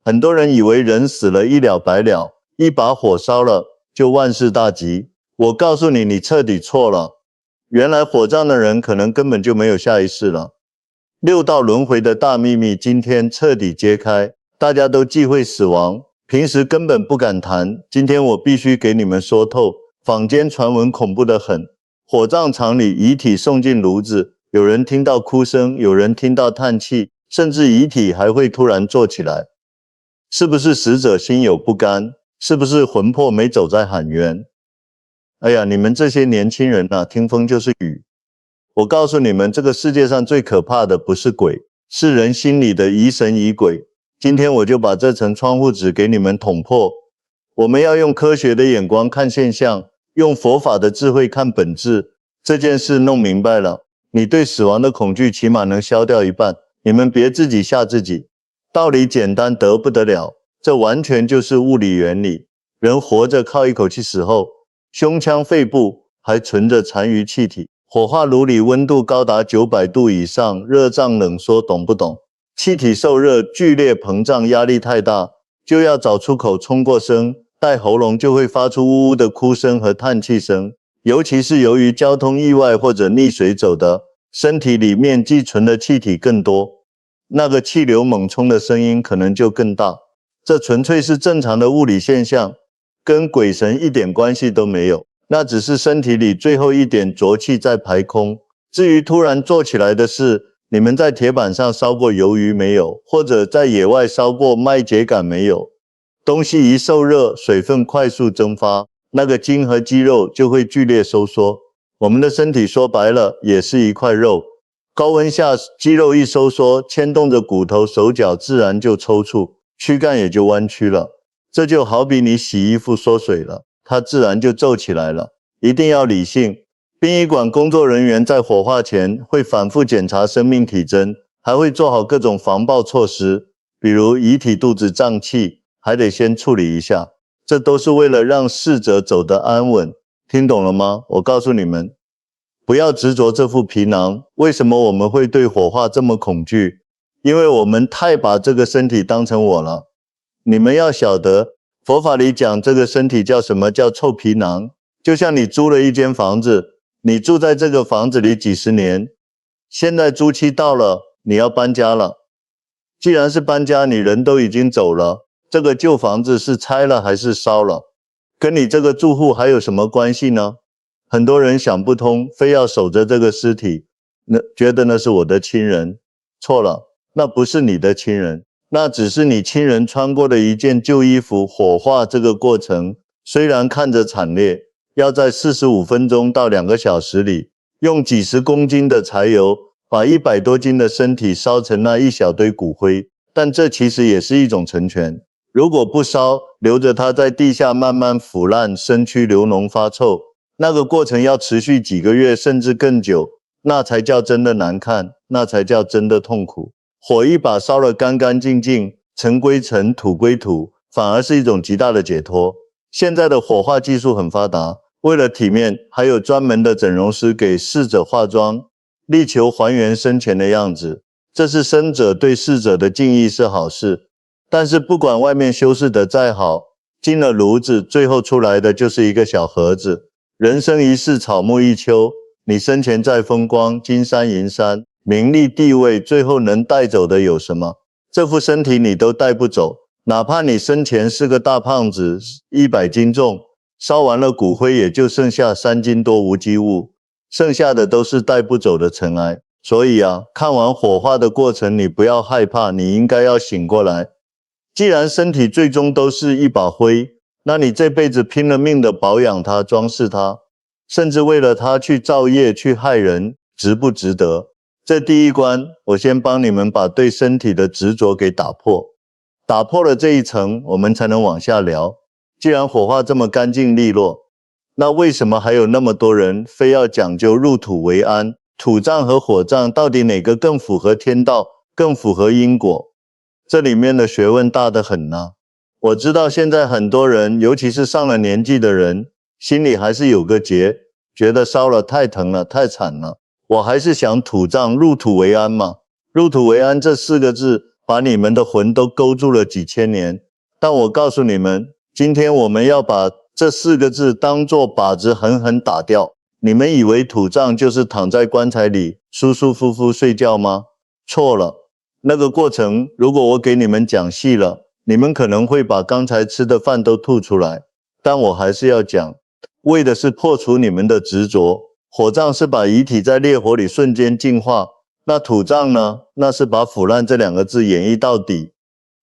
很多人以为人死了一了百了，一把火烧了就万事大吉。我告诉你，你彻底错了。原来火葬的人可能根本就没有下一世了。六道轮回的大秘密今天彻底揭开，大家都忌讳死亡，平时根本不敢谈，今天我必须给你们说透。坊间传闻恐怖得很，火葬场里遗体送进炉子，有人听到哭声，有人听到叹气，甚至遗体还会突然坐起来。是不是死者心有不甘？是不是魂魄没走在喊冤？哎呀，你们这些年轻人啊，听风就是雨。我告诉你们，这个世界上最可怕的不是鬼，是人心里的疑神疑鬼。今天我就把这层窗户纸给你们捅破。我们要用科学的眼光看现象，用佛法的智慧看本质。这件事弄明白了，你对死亡的恐惧起码能消掉一半。你们别自己吓自己。道理简单得不得了，这完全就是物理原理。人活着靠一口气，死后胸腔肺部还存着残余气体。火化炉里温度高达900度以上，热胀冷缩，懂不懂？气体受热剧烈膨胀，压力太大，就要找出口冲过声，带喉咙就会发出呜呜的哭声和叹气声。尤其是由于交通意外或者溺水走的，身体里面寄存的气体更多，那个气流猛冲的声音可能就更大。这纯粹是正常的物理现象，跟鬼神一点关系都没有。那只是身体里最后一点浊气在排空。至于突然坐起来的事，你们在铁板上烧过鱿鱼没有？或者在野外烧过麦秸秆没有？东西一受热，水分快速蒸发，那个筋和肌肉就会剧烈收缩。我们的身体说白了也是一块肉，高温下肌肉一收缩，牵动着骨头手脚自然就抽搐，躯干也就弯曲了。这就好比你洗衣服缩水了，它自然就皱起来了。一定要理性。殡仪馆工作人员在火化前会反复检查生命体征，还会做好各种防爆措施，比如遗体肚子胀气，还得先处理一下。这都是为了让逝者走得安稳。听懂了吗？我告诉你们，不要执着这副皮囊。为什么我们会对火化这么恐惧？因为我们太把这个身体当成我了。你们要晓得，佛法里讲这个身体叫什么？叫臭皮囊。就像你租了一间房子，你住在这个房子里几十年，现在租期到了，你要搬家了。既然是搬家，你人都已经走了，这个旧房子是拆了还是烧了？跟你这个住户还有什么关系呢？很多人想不通，非要守着这个尸体，觉得那是我的亲人。错了，那不是你的亲人，那只是你亲人穿过的一件旧衣服。火化这个过程虽然看着惨烈，要在45分钟到2个小时里，用几十公斤的柴油把100多斤的身体烧成那一小堆骨灰，但这其实也是一种成全。如果不烧，留着它在地下慢慢腐烂，身躯流脓发臭，那个过程要持续几个月甚至更久，那才叫真的难看，那才叫真的痛苦。火一把烧了干干净净，尘归尘，土归土，反而是一种极大的解脱。现在的火化技术很发达，为了体面，还有专门的整容师给逝者化妆，力求还原生前的样子。这是生者对逝者的敬意，是好事。但是不管外面修饰得再好，进了炉子，最后出来的就是一个小盒子。人生一世，草木一秋，你生前再风光，金山银山，名利地位，最后能带走的有什么？这副身体你都带不走，哪怕你生前是个大胖子，100斤重，烧完了骨灰也就剩下3斤多无机物，剩下的都是带不走的尘埃。所以啊，看完火化的过程，你不要害怕，你应该要醒过来。既然身体最终都是一把灰，那你这辈子拼了命的保养它，装饰它，甚至为了它去造业去害人，值不值得？这第一关，我先帮你们把对身体的执着给打破。打破了这一层，我们才能往下聊。既然火化这么干净利落，那为什么还有那么多人非要讲究入土为安？土葬和火葬到底哪个更符合天道，更符合因果？这里面的学问大得很呢。我知道现在很多人，尤其是上了年纪的人，心里还是有个结，觉得烧了太疼了，太惨了。我还是想土葬入土为安嘛。入土为安这4个字把你们的魂都勾住了几千年。但我告诉你们，今天我们要把这4个字当作靶子狠狠打掉。你们以为土葬就是躺在棺材里舒舒服服睡觉吗？错了。那个过程如果我给你们讲细了，你们可能会把刚才吃的饭都吐出来。但我还是要讲，为的是破除你们的执着。火葬是把遗体在烈火里瞬间净化，那土葬呢？那是把腐烂这2个字演绎到底。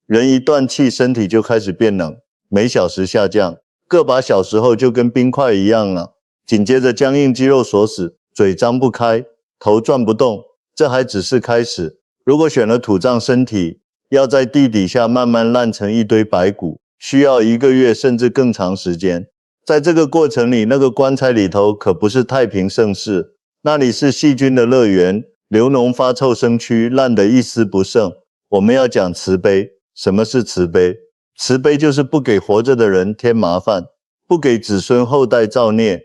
人一断气，身体就开始变冷，每小时下降，个把小时后就跟冰块一样了。紧接着僵硬肌肉锁死，嘴张不开，头转不动，这还只是开始。如果选了土葬，身体要在地底下慢慢烂成一堆白骨，需要1个月甚至更长时间。在这个过程里，那个棺材里头可不是太平盛世，那里是细菌的乐园，流脓发臭生蛆，烂得一丝不剩。我们要讲慈悲。什么是慈悲？慈悲就是不给活着的人添麻烦，不给子孙后代造孽。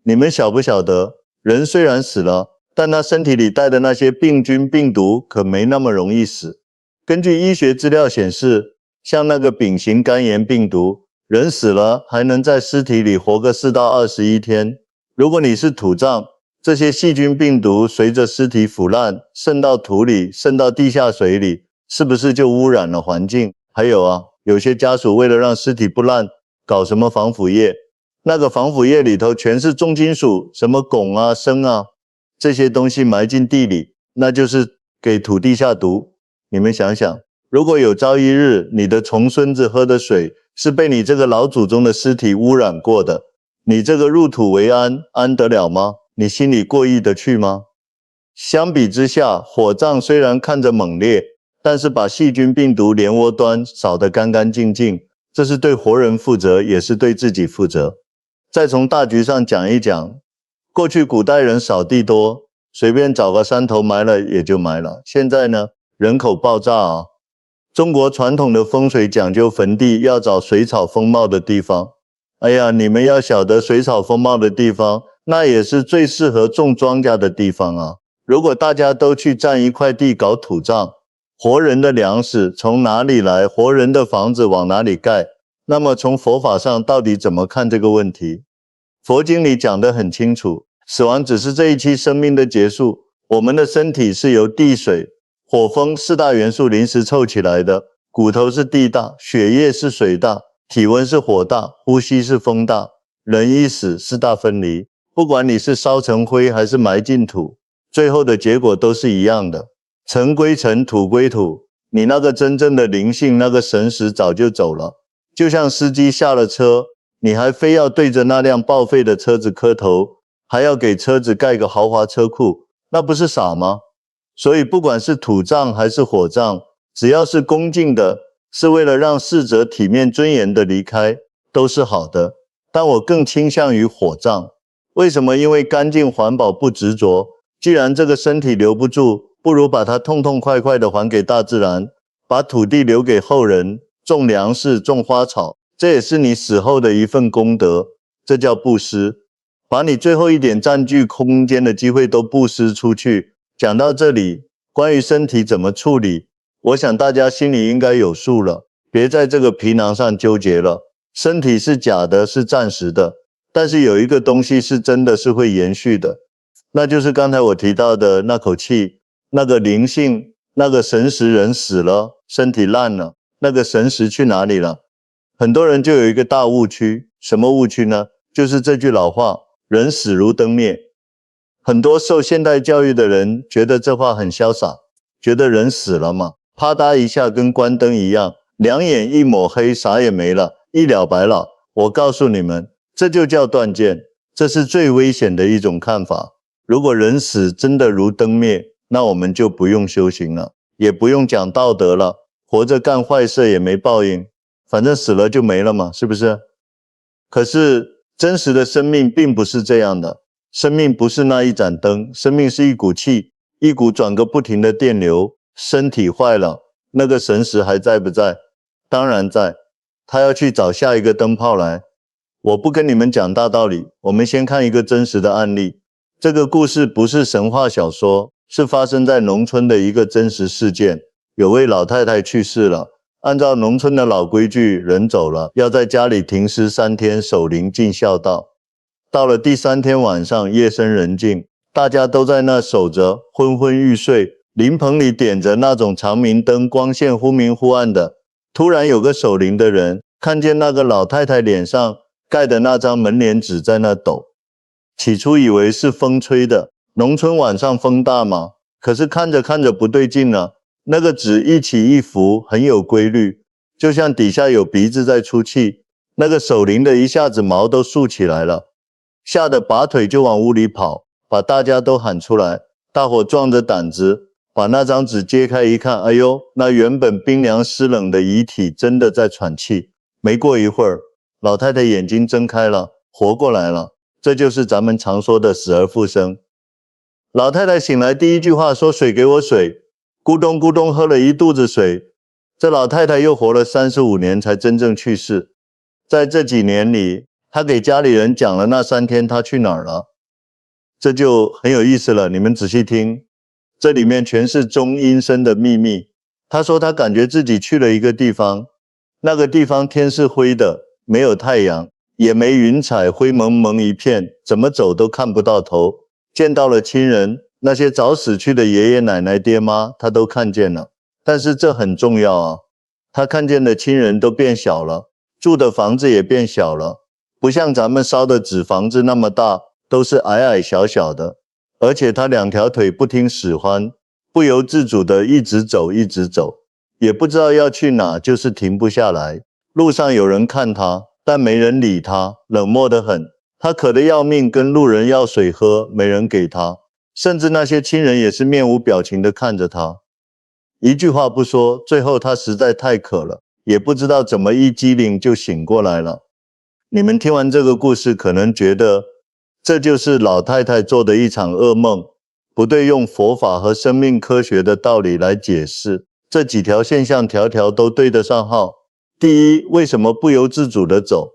你们晓不晓得，人虽然死了，但他身体里带的那些病菌病毒可没那么容易死。根据医学资料显示，像那个丙型肝炎病毒，人死了还能在尸体里活个4到21天。如果你是土葬，这些细菌病毒随着尸体腐烂，渗到土里，渗到地下水里，是不是就污染了环境？还有啊，有些家属为了让尸体不烂，搞什么防腐液，那个防腐液里头全是重金属，什么汞啊、砷啊，这些东西埋进地里，那就是给土地下毒。你们想想，如果有朝一日你的重孙子喝的水是被你这个老祖宗的尸体污染过的，你这个入土为安，安得了吗？你心里过意得去吗？相比之下，火葬虽然看着猛烈，但是把细菌病毒连窝端扫得干干净净，这是对活人负责，也是对自己负责。再从大局上讲一讲，过去古代人扫地多，随便找个山头埋了也就埋了。现在呢，人口爆炸啊，中国传统的风水讲究坟地要找水草丰茂的地方。哎呀，你们要晓得，水草丰茂的地方，那也是最适合种庄稼的地方啊。如果大家都去占一块地搞土葬，活人的粮食从哪里来？活人的房子往哪里盖？那么从佛法上到底怎么看这个问题？佛经里讲得很清楚，死亡只是这一期生命的结束。我们的身体是由地、水、火、风4大元素临时凑起来的，骨头是地大，血液是水大，体温是火大，呼吸是风大。人一死，4大分离，不管你是烧成灰还是埋进土，最后的结果都是一样的。尘归尘，土归土，你那个真正的灵性，那个神识早就走了。就像司机下了车，你还非要对着那辆报废的车子磕头，还要给车子盖个豪华车库，那不是傻吗？所以不管是土葬还是火葬，只要是恭敬的，是为了让逝者体面尊严的离开，都是好的。但我更倾向于火葬。为什么？因为干净环保不执着。既然这个身体留不住，不如把它痛痛快快的还给大自然，把土地留给后人，种粮食，种花草，这也是你死后的一份功德，这叫布施。把你最后一点占据空间的机会都布施出去。讲到这里，关于身体怎么处理，我想大家心里应该有数了，别在这个皮囊上纠结了。身体是假的，是暂时的，但是有一个东西是真的，是会延续的，那就是刚才我提到的那口气，那个灵性，那个神识。人死了，身体烂了，那个神识去哪里了？很多人就有一个大误区，什么误区呢？就是这句老话，人死如灯灭。很多受现代教育的人觉得这话很潇洒，觉得人死了嘛，啪嗒一下跟关灯一样，两眼一抹黑，啥也没了，一了百了。我告诉你们，这就叫断见，这是最危险的一种看法。如果人死真的如灯灭，那我们就不用修行了，也不用讲道德了，活着干坏事也没报应，反正死了就没了嘛，是不是？可是真实的生命并不是这样的，生命不是那一盏灯，生命是一股气，一股转个不停的电流。身体坏了，那个神识还在不在？当然在，他要去找下一个灯泡来。我不跟你们讲大道理，我们先看一个真实的案例。这个故事不是神话小说，是发生在农村的一个真实事件。有位老太太去世了，按照农村的老规矩，人走了要在家里停尸3天，守灵尽孝道。到了第3天晚上，夜深人静，大家都在那守着，昏昏欲睡。灵棚里点着那种长明灯，光线忽明忽暗的。突然有个守灵的人看见那个老太太脸上盖的那张门帘纸在那抖，起初以为是风吹的，农村晚上风大嘛，可是看着看着不对劲了，那个纸一起一伏，很有规律，就像底下有鼻子在出气。那个守灵的一下子毛都竖起来了，吓得拔腿就往屋里跑，把大家都喊出来。大伙壮着胆子把那张纸揭开一看，哎呦，那原本冰凉湿冷的遗体真的在喘气。没过一会儿，老太太眼睛睁开了，活过来了。这就是咱们常说的死而复生。老太太醒来第一句话说：“水给我水。”咕咚咕咚喝了一肚子水。这老太太又活了35年才真正去世。在这几年里，她给家里人讲了那3天她去哪儿了。这就很有意思了，你们仔细听，这里面全是中阴身的秘密。她说她感觉自己去了一个地方，那个地方天是灰的，没有太阳，也没云彩，灰蒙蒙一片，怎么走都看不到头。见到了亲人，那些早死去的爷爷奶奶爹妈，他都看见了。但是这很重要啊，他看见的亲人都变小了，住的房子也变小了，不像咱们烧的纸房子那么大，都是矮矮小小的。而且他2条腿不听使唤，不由自主的一直走一直走，也不知道要去哪，就是停不下来。路上有人看他，但没人理他，冷漠得很。他渴得要命，跟路人要水喝，没人给他，甚至那些亲人也是面无表情地看着他，一句话不说。最后他实在太渴了，也不知道怎么一激灵就醒过来了。你们听完这个故事，可能觉得这就是老太太做的一场噩梦，不对用佛法和生命科学的道理来解释，这几条现象条条都对得上号。第一，为什么不由自主地走？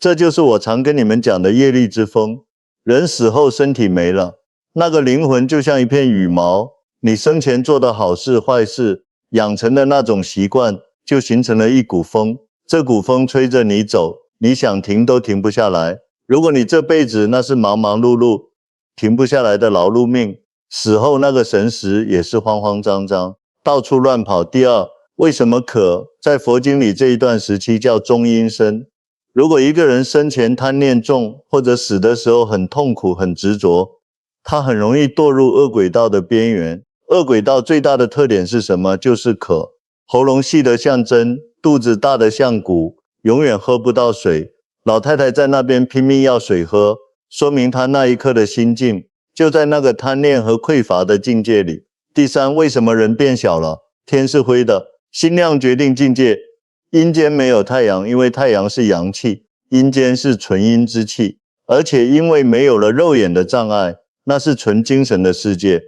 这就是我常跟你们讲的业力之风。人死后身体没了，那个灵魂就像一片羽毛，你生前做的好事坏事，养成的那种习惯，就形成了一股风，这股风吹着你走，你想停都停不下来。如果你这辈子那是忙忙碌碌，停不下来的劳碌命，死后那个神识也是慌慌张张，到处乱跑。第二，为什么渴？在佛经里这一段时期叫中阴身。如果一个人生前贪念重，或者死的时候很痛苦很执着，他很容易堕入恶鬼道的边缘。恶鬼道最大的特点是什么？就是渴，喉咙细得像针，肚子大得像鼓，永远喝不到水。老太太在那边拼命要水喝，说明她那一刻的心境就在那个贪念和匮乏的境界里。第三，为什么人变小了？天是灰的，心量决定境界。阴间没有太阳，因为太阳是阳气，阴间是纯阴之气，而且因为没有了肉眼的障碍，那是纯精神的世界。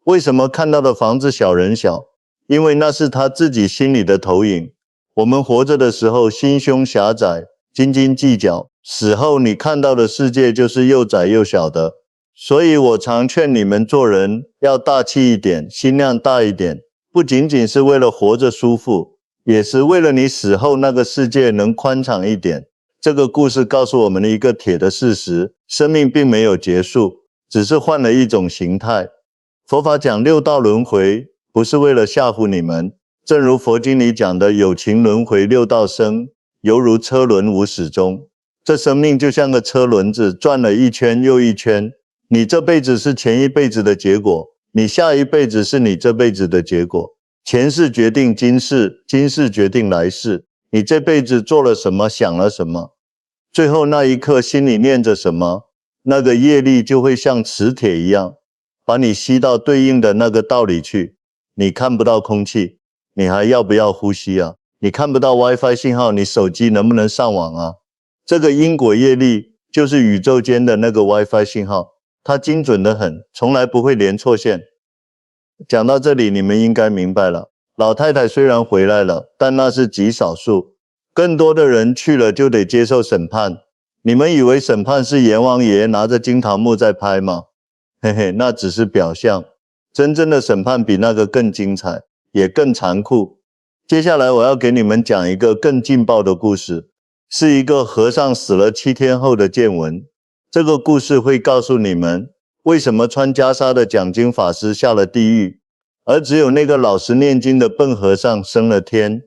为什么看到的房子小人小？因为那是他自己心里的投影。我们活着的时候心胸狭窄，斤斤计较，死后你看到的世界就是又窄又小的。所以我常劝你们做人要大气一点，心量大一点，不仅仅是为了活着舒服，也是为了你死后那个世界能宽敞一点。这个故事告诉我们的一个铁的事实，生命并没有结束，只是换了一种形态。佛法讲6道轮回，不是为了吓唬你们。正如佛经里讲的，有情轮回6道生，犹如车轮无始终。这生命就像个车轮子，转了一圈又一圈。你这辈子是前一辈子的结果，你下一辈子是你这辈子的结果。前世决定今世，今世决定来世。你这辈子做了什么，想了什么，最后那一刻心里念着什么，那个业力就会像磁铁一样，把你吸到对应的那个道里去。你看不到空气，你还要不要呼吸啊？你看不到 WiFi 信号，你手机能不能上网啊？这个因果业力就是宇宙间的那个 WiFi 信号，它精准得很，从来不会连错线。讲到这里，你们应该明白了。老太太虽然回来了，但那是极少数，更多的人去了就得接受审判。你们以为审判是阎王爷拿着金桃木在拍吗？嘿嘿，那只是表象，真正的审判比那个更精彩。也更残酷。接下来我要给你们讲一个更劲爆的故事，是一个和尚死了7天后的见闻。这个故事会告诉你们，为什么穿袈裟的讲经法师下了地狱，而只有那个老实念经的笨和尚升了天。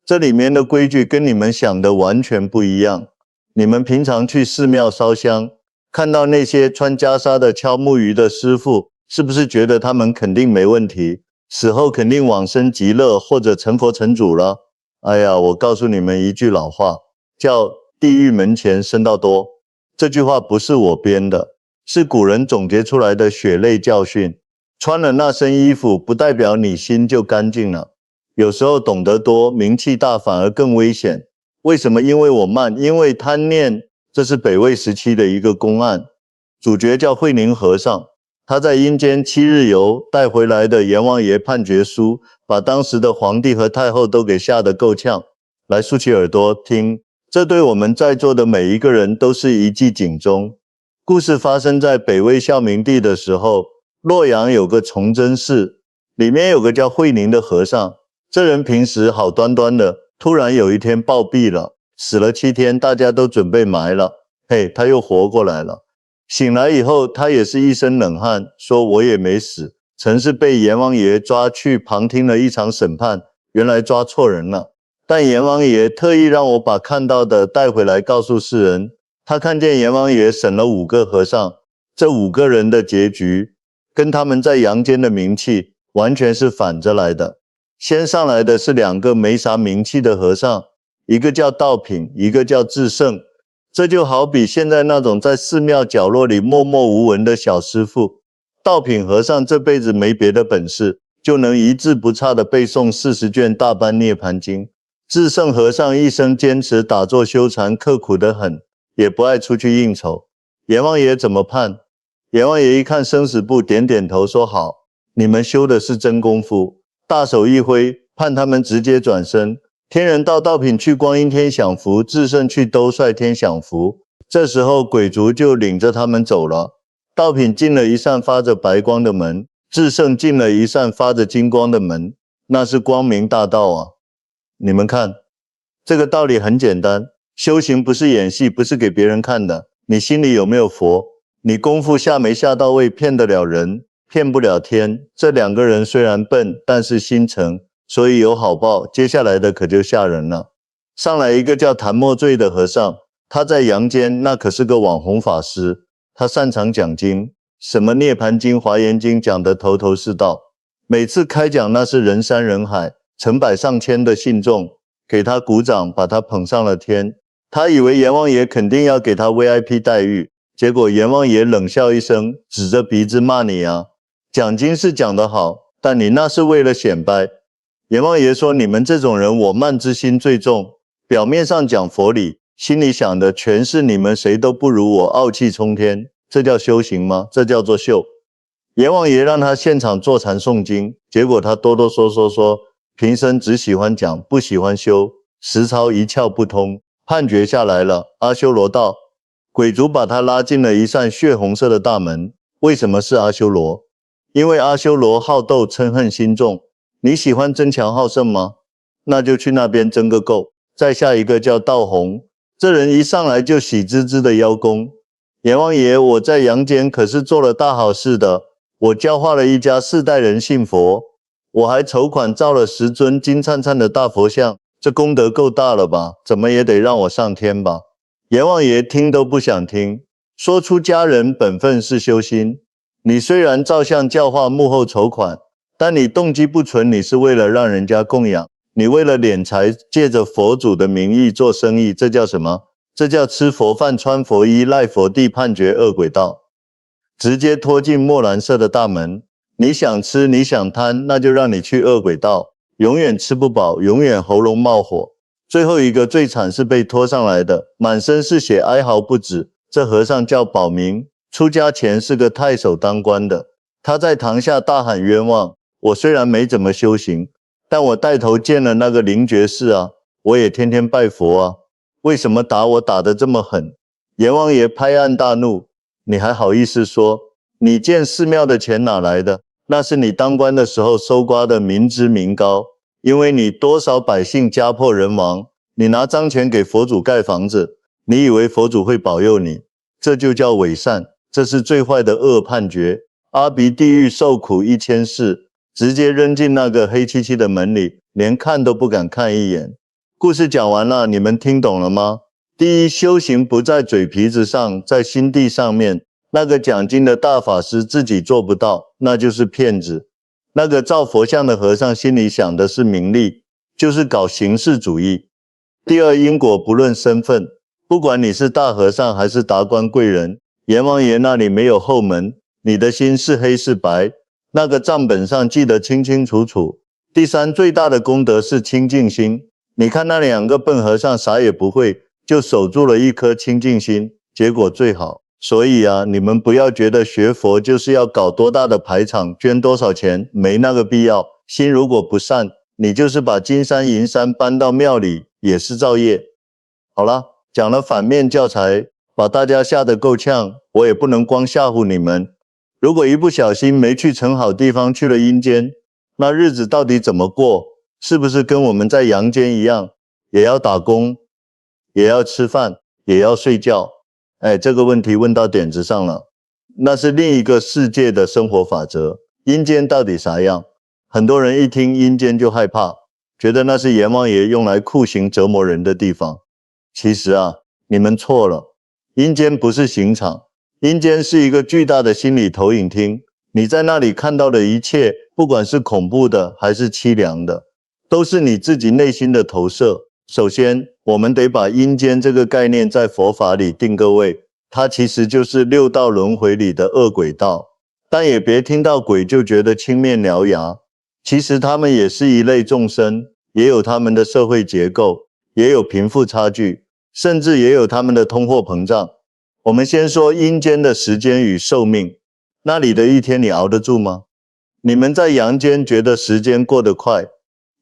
这里面的规矩跟你们想的完全不一样。你们平常去寺庙烧香，看到那些穿袈裟的敲木鱼的师傅，是不是觉得他们肯定没问题，死后肯定往生极乐或者成佛成主了？哎呀，我告诉你们一句老话，叫地狱门前僧道多。这句话不是我编的，是古人总结出来的血泪教训。穿了那身衣服，不代表你心就干净了。有时候懂得多，名气大反而更危险。为什么？因为我慢，因为贪念。这是北魏时期的一个公案，主角叫慧宁和尚，他在阴间7日游带回来的阎王爷判决书，把当时的皇帝和太后都给吓得够呛。来，竖起耳朵听，这对我们在座的每一个人都是一记警钟。故事发生在北魏孝明帝的时候，洛阳有个崇祯寺，里面有个叫慧宁的和尚。这人平时好端端的，突然有一天暴毙了，死了7天，大家都准备埋了。嘿，他又活过来了。醒来以后，他也是一身冷汗，说我也没死，曾是被阎王爷抓去旁听了一场审判，原来抓错人了。但阎王爷特意让我把看到的带回来告诉世人。他看见阎王爷审了5个和尚，这5个人的结局跟他们在阳间的名气完全是反着来的。先上来的是2个没啥名气的和尚，一个叫道品，一个叫智胜。这就好比现在那种在寺庙角落里默默无闻的小师傅。道品和尚这辈子没别的本事，就能一字不差地背诵40卷大般涅盘经。智胜和尚一生坚持打坐修禅，刻苦得很，也不爱出去应酬。阎王爷怎么判？阎王爷一看生死簿，点点头说好，你们修的是真功夫，大手一挥，判他们直接转生。天人道道品去观音天享福，智胜去兜率天享福。这时候鬼卒就领着他们走了。道品进了一扇发着白光的门，智胜进了一扇发着金光的门，那是光明大道啊。你们看，这个道理很简单，修行不是演戏，不是给别人看的。你心里有没有佛？你功夫下没下到位，骗得了人，骗不了天。这2个人虽然笨，但是心诚，所以有好报。接下来的可就吓人了。上来一个叫谭墨醉的和尚，他在阳间那可是个网红法师，他擅长讲经，什么涅盘经、华严经讲得头头是道。每次开讲那是人山人海，成百上千的信众给他鼓掌，把他捧上了天。他以为阎王爷肯定要给他 VIP 待遇，结果阎王爷冷笑一声，指着鼻子骂你啊，讲经是讲得好，但你那是为了显摆。阎王爷说，你们这种人我慢之心最重，表面上讲佛理，心里想的全是你们谁都不如我，傲气冲天。这叫修行吗？这叫做秀。阎王爷让他现场坐禅诵经，结果他哆哆嗦嗦说，平生只喜欢讲，不喜欢修，实操一窍不通。判决下来了，阿修罗道。鬼卒把他拉进了一扇血红色的大门。为什么是阿修罗？因为阿修罗好斗，嗔恨心重。你喜欢争强好胜吗？那就去那边争个够。再下一个叫道红，这人一上来就喜滋滋的邀功。阎王爷，我在阳间可是做了大好事的，我教化了一家4代人信佛，我还筹款造了10尊金灿灿的大佛像，这功德够大了吧？怎么也得让我上天吧？阎王爷听都不想听，说出家人本分是修心。你虽然照相教化幕后筹款，但你动机不纯，你是为了让人家供养，你为了敛财，借着佛祖的名义做生意，这叫什么？这叫吃佛饭穿佛衣赖佛地，判决恶鬼道，直接拖进墨蓝色的大门。你想吃你想贪，那就让你去恶鬼道，永远吃不饱，永远喉咙冒火。最后一个最惨是被拖上来的，满身是血，哀嚎不止。这和尚叫宝明，出家前是个太守当官的。他在堂下大喊冤枉，我虽然没怎么修行，但我带头见了那个灵觉寺啊，我也天天拜佛啊，为什么打我打得这么狠？阎王爷拍案大怒，你还好意思说？你建寺庙的钱哪来的？那是你当官的时候搜刮的民脂民膏，因为你多少百姓家破人亡，你拿脏钱给佛祖盖房子，你以为佛祖会保佑你，这就叫伪善，这是最坏的恶判决。阿鼻地狱受苦1000世，直接扔进那个黑漆漆的门里，连看都不敢看一眼。故事讲完了，你们听懂了吗？第一，修行不在嘴皮子上，在心地上面。那个讲经的大法师自己做不到，那就是骗子。那个造佛像的和尚心里想的是名利，就是搞形式主义。第二，因果不论身份，不管你是大和尚还是达官贵人，阎王爷那里没有后门，你的心是黑是白，那个账本上记得清清楚楚。第三，最大的功德是清净心。你看那2个笨和尚啥也不会，就守住了一颗清净心，结果最好。所以啊，你们不要觉得学佛就是要搞多大的排场，捐多少钱，没那个必要。心如果不善，你就是把金山银山搬到庙里，也是造业。好了，讲了反面教材，把大家吓得够呛，我也不能光吓唬你们。如果一不小心没去成好地方，去了阴间，那日子到底怎么过？是不是跟我们在阳间一样，也要打工，也要吃饭，也要睡觉？这个问题问到点子上了。那是另一个世界的生活法则。阴间到底啥样？很多人一听阴间就害怕，觉得那是阎王爷用来酷刑折磨人的地方。其实啊，你们错了。阴间不是刑场，阴间是一个巨大的心理投影厅。你在那里看到的一切，不管是恐怖的还是凄凉的，都是你自己内心的投射。首先，我们得把阴间这个概念在佛法里定个位，它其实就是6道轮回里的恶鬼道。但也别听到鬼就觉得青面獠牙，其实他们也是一类众生，也有他们的社会结构，也有贫富差距，甚至也有他们的通货膨胀。我们先说阴间的时间与寿命，那里的一天你熬得住吗？你们在阳间觉得时间过得快，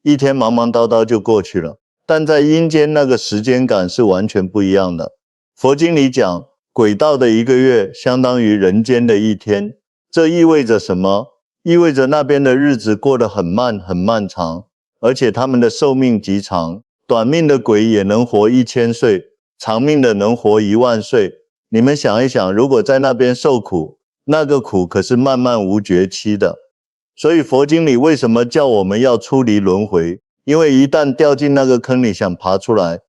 一天忙忙叨叨就过去了，但在阴间那个时间感是完全不一样的。佛经里讲，鬼道的1个月相当于人间的1天，这意味着什么？意味着那边的日子过得很慢很漫长，而且他们的寿命极长，短命的鬼也能活1000岁，长命的能活10000岁。你们想一想，如果在那边受苦，那个苦可是漫漫无绝期的。所以佛经里为什么叫我们要出离轮回？因为一旦掉进那个坑里，想爬出来，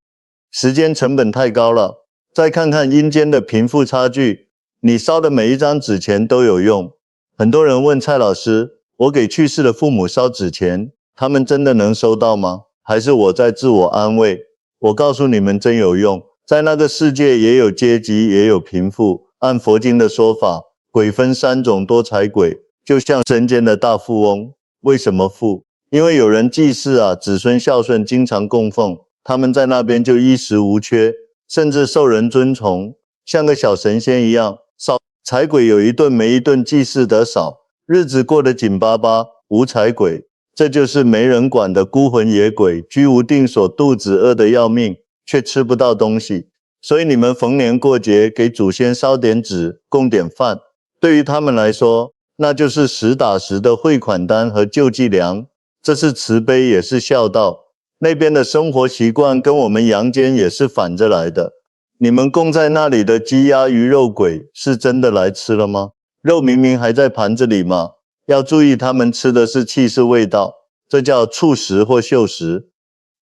时间成本太高了。再看看阴间的贫富差距，你烧的每一张纸钱都有用。很多人问蔡老师，我给去世的父母烧纸钱，他们真的能收到吗？还是我在自我安慰？我告诉你们，真有用。在那个世界也有阶级，也有贫富。按佛经的说法，鬼分3种多财鬼，就像人间的大富翁。为什么富？因为有人祭祀啊，子孙孝顺，经常供奉，他们在那边就衣食无缺，甚至受人尊崇，像个小神仙一样。少财鬼有一顿没一顿，祭祀得少，日子过得紧巴巴。无财鬼，这就是没人管的孤魂野鬼，居无定所，肚子饿得要命，却吃不到东西。所以你们逢年过节给祖先烧点纸，供点饭，对于他们来说，那就是实打实的汇款单和救济粮。这是慈悲，也是孝道。那边的生活习惯跟我们阳间也是反着来的。你们供在那里的鸡鸭鱼肉鬼是真的来吃了吗？肉明明还在盘子里嘛。要注意，他们吃的是气，是味道，这叫触食或嗅食。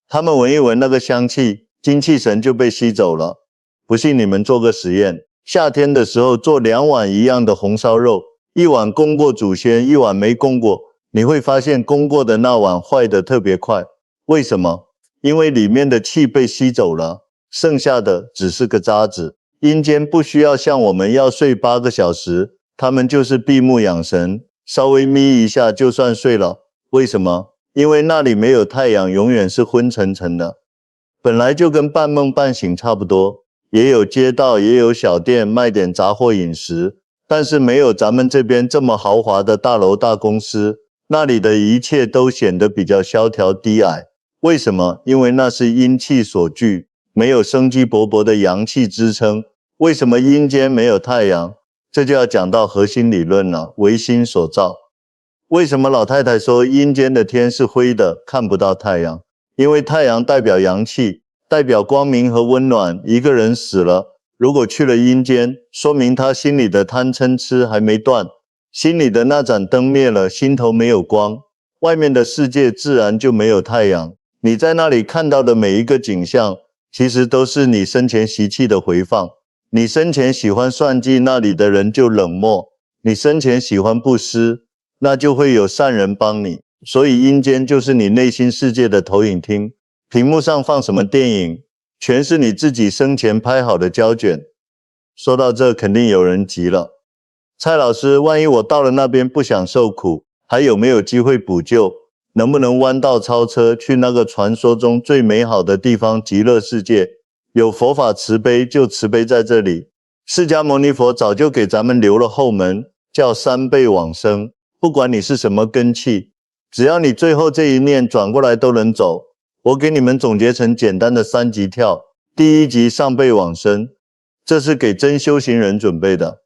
他们闻一闻那个香气，精气神就被吸走了。不信你们做个实验，夏天的时候做2碗一样的红烧肉，一碗供过祖先，一碗没供过，你会发现供过的那碗坏得特别快。为什么？因为里面的气被吸走了，剩下的只是个渣子。阴间不需要像我们要睡8个小时，他们就是闭目养神，稍微眯一下就算睡了。为什么？因为那里没有太阳，永远是昏沉沉的，本来就跟半梦半醒差不多。也有街道，也有小店卖点杂货饮食，但是没有咱们这边这么豪华的大楼大公司，那里的一切都显得比较萧条低矮。为什么？因为那是阴气所聚，没有生机勃勃的阳气支撑。为什么阴间没有太阳？这就要讲到核心理论了，唯心所造。为什么老太太说阴间的天是灰的，看不到太阳？因为太阳代表阳气，代表光明和温暖。一个人死了，如果去了阴间，说明他心里的贪嗔痴还没断，心里的那盏灯灭了，心头没有光，外面的世界自然就没有太阳。你在那里看到的每一个景象，其实都是你生前习气的回放。你生前喜欢算计，那里的人就冷漠；你生前喜欢布施，那就会有善人帮你。所以阴间就是你内心世界的投影厅，屏幕上放什么电影，全是你自己生前拍好的胶卷。说到这，肯定有人急了。蔡老师，万一我到了那边不想受苦，还有没有机会补救？能不能弯道超车，去那个传说中最美好的地方——极乐世界？有佛法慈悲，就慈悲在这里。释迦牟尼佛早就给咱们留了后门，叫三辈往生。不管你是什么根器，只要你最后这一念转过来都能走。我给你们总结成简单的3级跳。第1级上辈往生，这是给真修行人准备的。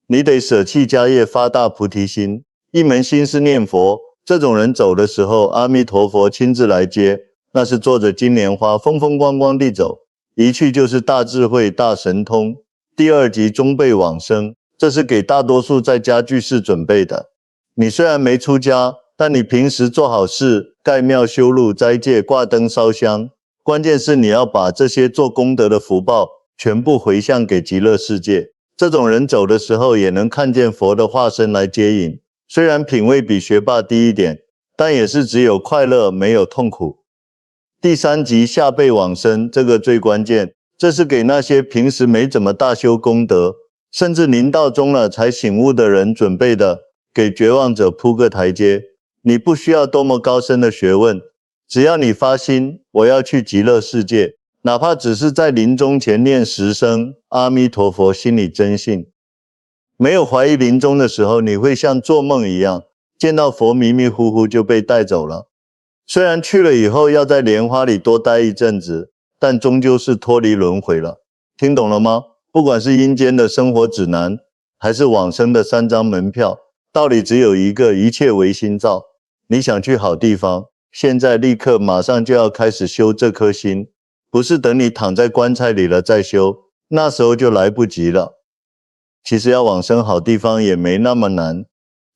你得舍弃家业，发大菩提心，一门心思念佛。这种人走的时候，阿弥陀佛亲自来接，那是坐着金莲花，风风光光地走，一去就是大智慧、大神通。第2级中辈往生，这是给大多数在家居士准备的。你虽然没出家，但你平时做好事，盖庙修路、斋戒、挂灯烧香，关键是你要把这些做功德的福报全部回向给极乐世界。这种人走的时候也能看见佛的化身来接引，虽然品位比学霸低一点，但也是只有快乐没有痛苦。第3级下辈往生，这个最关键，这是给那些平时没怎么大修功德，甚至临到终了才醒悟的人准备的，给绝望者铺个台阶。你不需要多么高深的学问，只要你发心，我要去极乐世界，哪怕只是在临终前念10声阿弥陀佛，心里真信，没有怀疑临终的时候，你会像做梦一样，见到佛迷迷糊糊就被带走了。虽然去了以后要在莲花里多待一阵子，但终究是脱离轮回了。听懂了吗？不管是阴间的生活指南，还是往生的3张门票，道理只有一个，一切唯心造。你想去好地方，现在立刻马上就要开始修这颗心，不是等你躺在棺材里了再修，那时候就来不及了。其实要往生好地方也没那么难，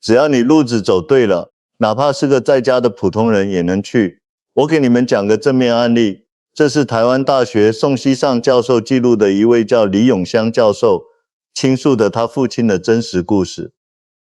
只要你路子走对了，哪怕是个在家的普通人也能去。我给你们讲个正面案例，这是台湾大学宋希尚教授记录的一位叫李永香教授倾诉的他父亲的真实故事。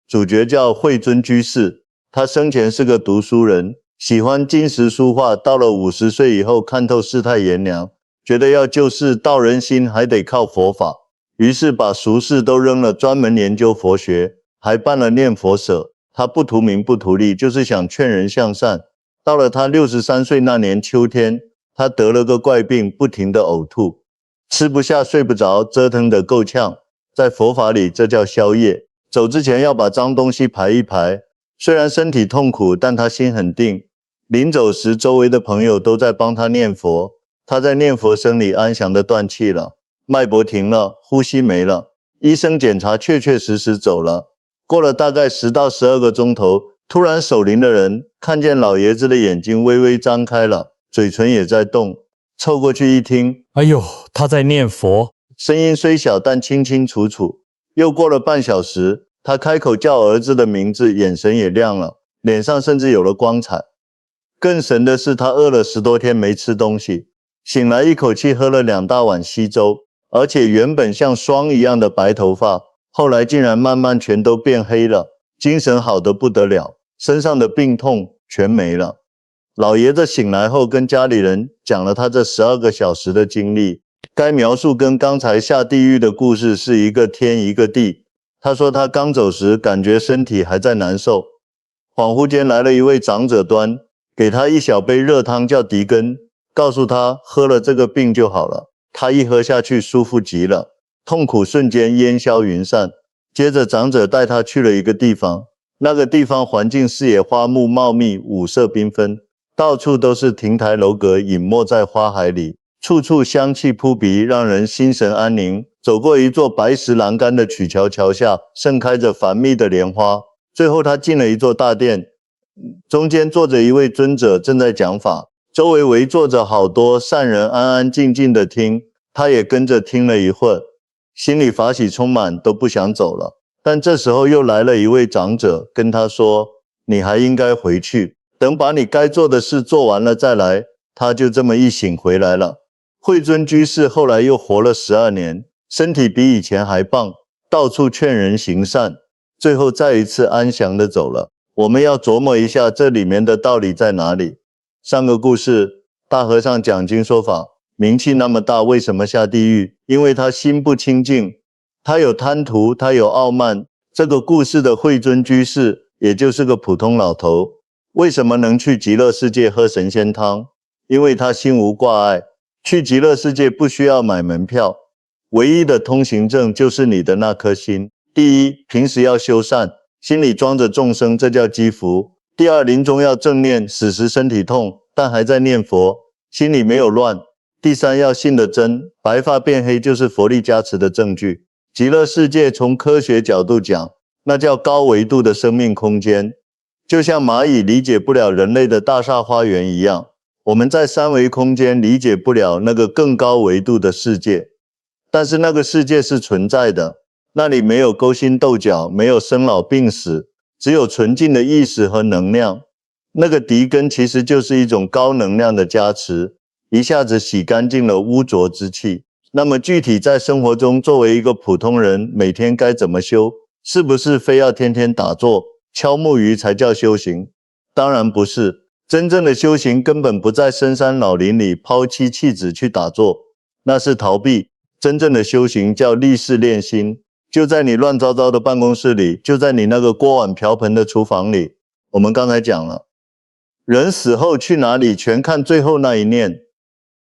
主角叫慧尊居士，他生前是个读书人，喜欢金石书画，到了50岁以后看透世态炎凉，觉得要救世道人心还得靠佛法，于是把俗事都扔了，专门研究佛学，还办了念佛社。他不图名不图利，就是想劝人向善。到了他63岁那年秋天，他得了个怪病，不停地呕吐，吃不下睡不着，折腾得够呛。在佛法里这叫宵夜。走之前要把脏东西排一排，虽然身体痛苦，但他心很定。临走时周围的朋友都在帮他念佛，他在念佛声里安详地断气了，脉搏停了，呼吸没了，医生检查确确实实走了。过了大概10到12个钟头，突然守灵的人看见老爷子的眼睛微微张开了，嘴唇也在动，凑过去一听，哎呦，他在念佛，声音虽小但清清楚楚。又过了半小时，他开口叫儿子的名字，眼神也亮了，脸上甚至有了光彩。更神的是，他饿了10多天没吃东西，醒来一口气喝了2大碗稀粥，而且原本像霜一样的白头发，后来竟然慢慢全都变黑了，精神好得不得了，身上的病痛全没了。老爷子醒来后跟家里人讲了他这12个小时的经历，该描述跟刚才下地狱的故事是一个天一个地。他说他刚走时感觉身体还在难受，恍惚间来了一位长者端，给他一小杯热汤叫狄根，告诉他喝了这个病就好了。他一喝下去舒服极了，痛苦瞬间烟消云散。接着长者带他去了一个地方，那个地方环境视野花木茂密，五色缤纷，到处都是亭台楼阁，隐没在花海里，处处香气扑鼻，让人心神安宁。走过一座白石栏杆的曲桥，桥下盛开着繁密的莲花，最后他进了一座大殿，中间坐着一位尊者正在讲法，周围围坐着好多善人，安安静静的听，他也跟着听了一会儿，心里法喜充满，都不想走了。但这时候又来了一位长者，跟他说，你还应该回去，等把你该做的事做完了再来。他就这么一醒回来了。慧尊居士后来又活了12年，身体比以前还棒，到处劝人行善，最后再一次安详地走了。我们要琢磨一下这里面的道理在哪里。上个故事，大和尚讲经说法，名气那么大，为什么下地狱？因为他心不清净，他有贪图，他有傲慢。这个故事的慧尊居士也就是个普通老头，为什么能去极乐世界喝神仙汤？因为他心无挂碍。去极乐世界不需要买门票，唯一的通行证就是你的那颗心。第一，平时要修善，心里装着众生，这叫积福。第二，临终要正念，死时身体痛，但还在念佛，心里没有乱。第三，要信得真，白发变黑就是佛力加持的证据。极乐世界从科学角度讲，那叫高维度的生命空间，就像蚂蚁理解不了人类的大厦花园一样，我们在三维空间理解不了那个更高维度的世界，但是那个世界是存在的，那里没有勾心斗角，没有生老病死，只有纯净的意识和能量。那个敌根其实就是一种高能量的加持，一下子洗干净了污浊之气。那么具体在生活中，作为一个普通人，每天该怎么修？是不是非要天天打坐、敲木鱼才叫修行？当然不是。真正的修行根本不在深山老林里抛妻弃子去打坐，那是逃避。真正的修行叫立事练心，就在你乱糟糟的办公室里，就在你那个锅碗瓢盆的厨房里。我们刚才讲了，人死后去哪里，全看最后那一念。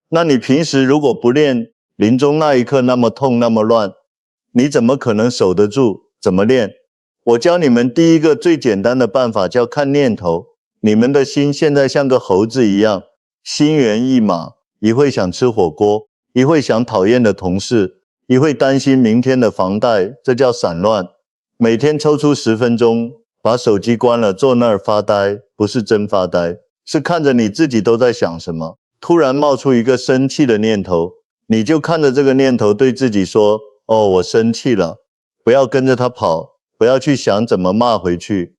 那你平时如果不练，临终那一刻那么痛那么乱，你怎么可能守得住？怎么练？我教你们第一个最简单的办法，叫看念头。你们的心现在像个猴子一样，心猿意马，一会想吃火锅，一会想讨厌的同事，一会担心明天的房贷，这叫散乱。每天抽出10分钟，把手机关了，坐那儿发呆，不是真发呆，是看着你自己都在想什么。突然冒出一个生气的念头，你就看着这个念头对自己说，哦，我生气了，不要跟着他跑，不要去想怎么骂回去。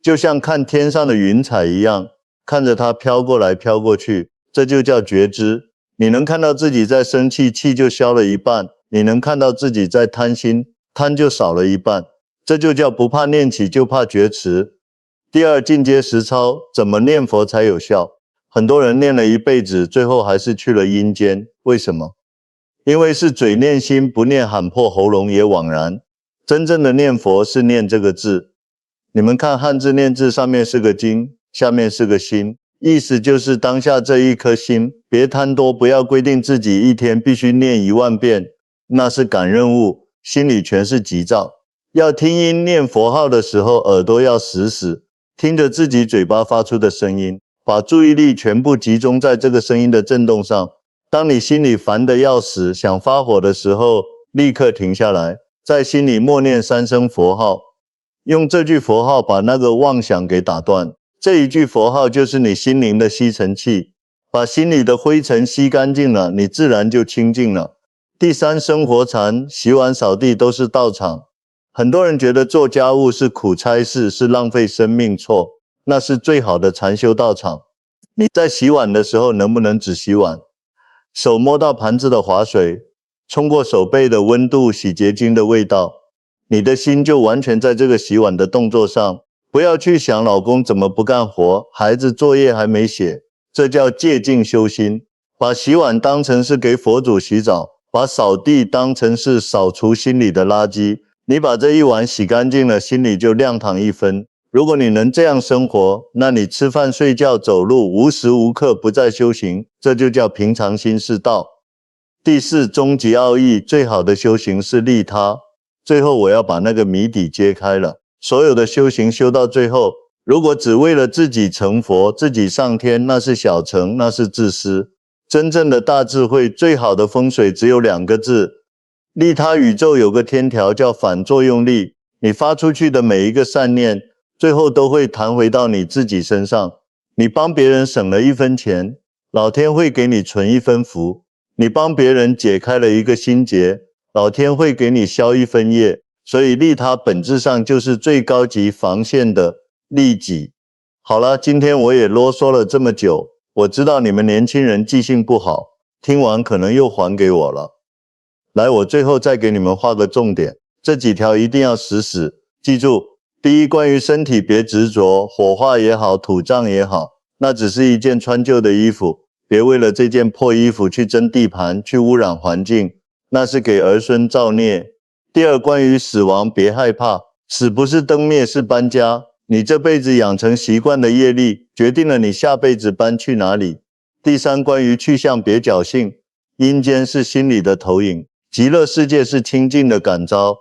就像看天上的云彩一样，看着它飘过来飘过去，这就叫觉知。你能看到自己在生气，气就消了一半；你能看到自己在贪心，贪就少了一半。这就叫不怕念起，就怕觉迟。第二，进阶实操，怎么念佛才有效？很多人念了一辈子，最后还是去了阴间。为什么？因为是嘴念心，不念喊破喉咙也枉然。真正的念佛是念这个字。你们看汉字念字，上面是个金，下面是个心，意思就是当下这一颗心，别贪多，不要规定自己一天必须念10000遍，那是赶任务，心里全是急躁。要听音念佛号的时候，耳朵要死死，听着自己嘴巴发出的声音，把注意力全部集中在这个声音的震动上。当你心里烦得要死，想发火的时候，立刻停下来，在心里默念3声佛号，用这句佛号把那个妄想给打断。这一句佛号就是你心灵的吸尘器，把心里的灰尘吸干净了，你自然就清净了。第三，生活禅，洗碗扫地都是道场。很多人觉得做家务是苦差事，是浪费生命，错，那是最好的禅修道场。你在洗碗的时候能不能只洗碗？手摸到盘子的滑水，冲过手背的温度，洗洁精的味道，你的心就完全在这个洗碗的动作上，不要去想老公怎么不干活，孩子作业还没写，这叫戒净修心。把洗碗当成是给佛祖洗澡，把扫地当成是扫除心里的垃圾，你把这一碗洗干净了，心里就亮堂一分。如果你能这样生活，那你吃饭睡觉走路无时无刻不在修行，这就叫平常心是道。第四，终极奥义，最好的修行是利他。最后我要把那个谜底揭开了。所有的修行修到最后，如果只为了自己成佛，自己上天，那是小乘，那是自私。真正的大智慧，最好的风水只有2个字，利他。宇宙有个天条叫反作用力，你发出去的每一个善念，最后都会弹回到你自己身上。你帮别人省了1分钱，老天会给你存1分福；你帮别人解开了一个心结，老天会给你消1分业。所以利他本质上就是最高级防线的利己。好了，今天我也啰嗦了这么久，我知道你们年轻人记性不好，听完可能又还给我了。来，我最后再给你们画个重点，这几条一定要死记住。第一，关于身体别执着，火化也好，土葬也好，那只是一件穿旧的衣服，别为了这件破衣服去争地盘，去污染环境，那是给儿孙造孽。第二，关于死亡别害怕，死不是灯灭，是搬家。你这辈子养成习惯的业力，决定了你下辈子搬去哪里。第三，关于去向别侥幸，阴间是心理的投影，极乐世界是清净的感召。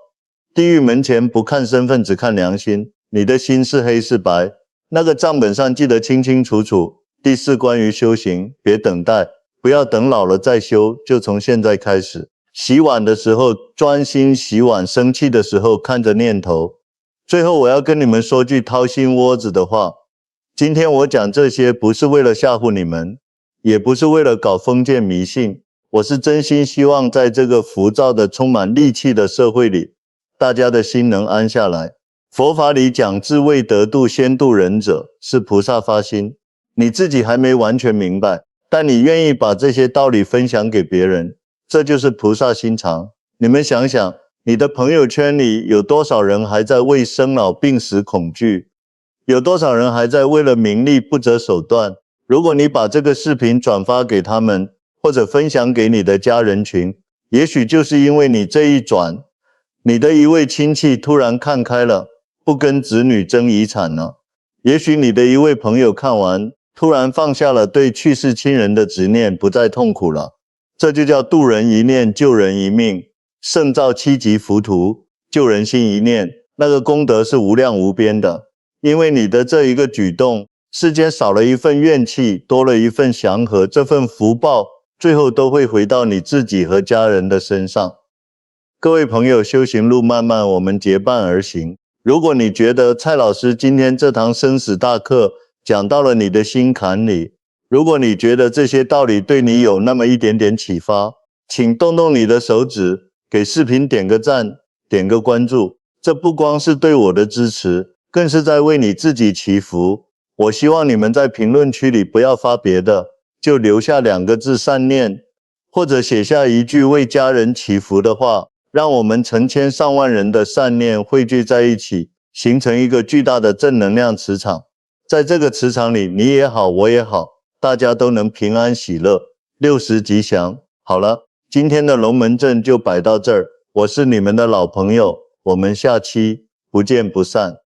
地狱门前不看身份，只看良心，你的心是黑是白，那个账本上记得清清楚楚。第四，关于修行，别等待，不要等老了再修，就从现在开始。洗碗的时候专心洗碗，生气的时候看着念头。最后我要跟你们说句掏心窝子的话，今天我讲这些不是为了吓唬你们，也不是为了搞封建迷信，我是真心希望在这个浮躁的充满戾气的社会里，大家的心能安下来。佛法里讲至未得度先度人者，是菩萨发心，你自己还没完全明白，但你愿意把这些道理分享给别人，这就是菩萨心肠。你们想想，你的朋友圈里有多少人还在为生老病死恐惧？有多少人还在为了名利不择手段？如果你把这个视频转发给他们，或者分享给你的家人群，也许就是因为你这一转，你的一位亲戚突然看开了，不跟子女争遗产了。也许你的一位朋友看完，突然放下了对去世亲人的执念，不再痛苦了。这就叫度人一念，救人一命。胜造7级浮屠，救人心一念，那个功德是无量无边的。因为你的这一个举动，世间少了一份怨气，多了一份祥和，这份福报最后都会回到你自己和家人的身上。各位朋友，修行路漫漫，我们结伴而行。如果你觉得蔡老师今天这堂生死大课讲到了你的心坎里，如果你觉得这些道理对你有那么一点点启发，请动动你的手指，给视频点个赞，点个关注。这不光是对我的支持，更是在为你自己祈福。我希望你们在评论区里不要发别的，就留下2个字善念，或者写下一句为家人祈福的话，让我们成千上万人的善念汇聚在一起，形成一个巨大的正能量磁场。在这个磁场里，你也好，我也好，大家都能平安喜乐，60吉祥。好了，今天的龙门阵就摆到这儿，我是你们的老朋友，我们下期不见不散。